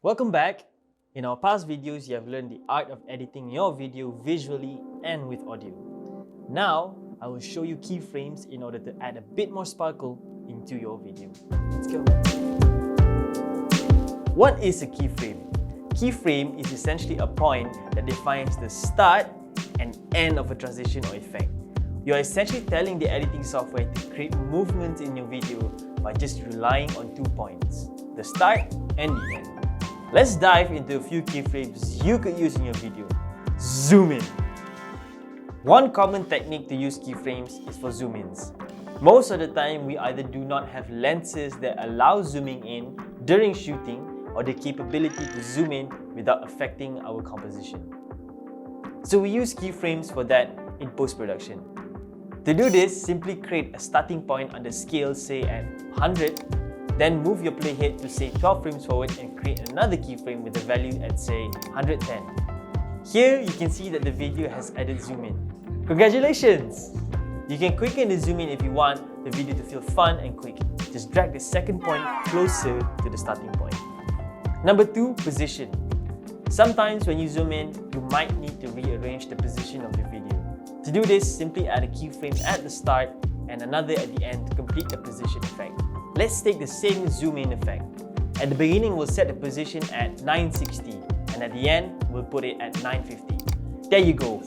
Welcome back. In our past videos, you have learned the art of editing your video visually and with audio. Now, I will show you keyframes in order to add a bit more sparkle into your video. Let's go. What is a keyframe? Keyframe is essentially a point that defines the start and end of a transition or effect. You are essentially telling the editing software to create movements in your video by just relying on 2 points, the start and the end. Let's dive into a few keyframes you could use in your video. Zoom in. One common technique to use keyframes is for zoom-ins. Most of the time, we either do not have lenses that allow zooming in during shooting or the capability to zoom in without affecting our composition. So we use keyframes for that in post-production. To do this, simply create a starting point on the scale, say at 100, then move your playhead to say 12 frames forward and create another keyframe with a value at say 110. Here you can see that the video has added zoom in. Congratulations! You can quicken the zoom in if you want the video to feel fun and quick. Just drag the second point closer to the starting point. Number 2, position. Sometimes when you zoom in, you might need to rearrange the position of the video. To do this, simply add a keyframe at the start and another at the end to complete the position effect. Let's take the same zoom in effect. At the beginning, we'll set the position at 960 and at the end, we'll put it at 950. There you go.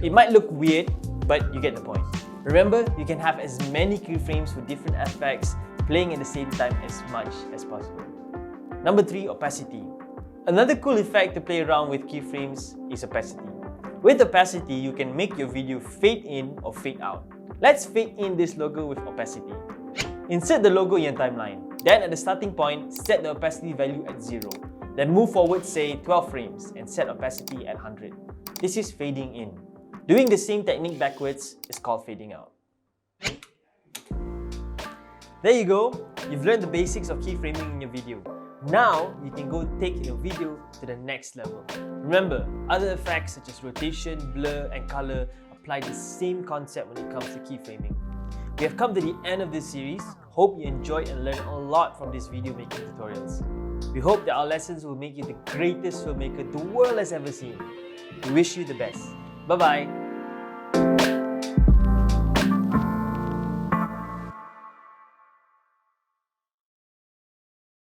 It might look weird, but you get the point. Remember, you can have as many keyframes with different effects playing at the same time as much as possible. Number 3, opacity. Another cool effect to play around with keyframes is opacity. With opacity, you can make your video fade in or fade out. Let's fade in this logo with opacity. Insert the logo in your timeline. Then at the starting point, set the opacity value at 0. Then move forward, say 12 frames and set opacity at 100. This is fading in. Doing the same technique backwards is called fading out. There you go. You've learned the basics of keyframing in your video. Now, you can go take your video to the next level. Remember, other effects such as rotation, blur, and color apply the same concept when it comes to keyframing. We have come to the end of this series. Hope you enjoyed and learned a lot from these video making tutorials. We hope that our lessons will make you the greatest filmmaker the world has ever seen. We wish you the best. Bye-bye.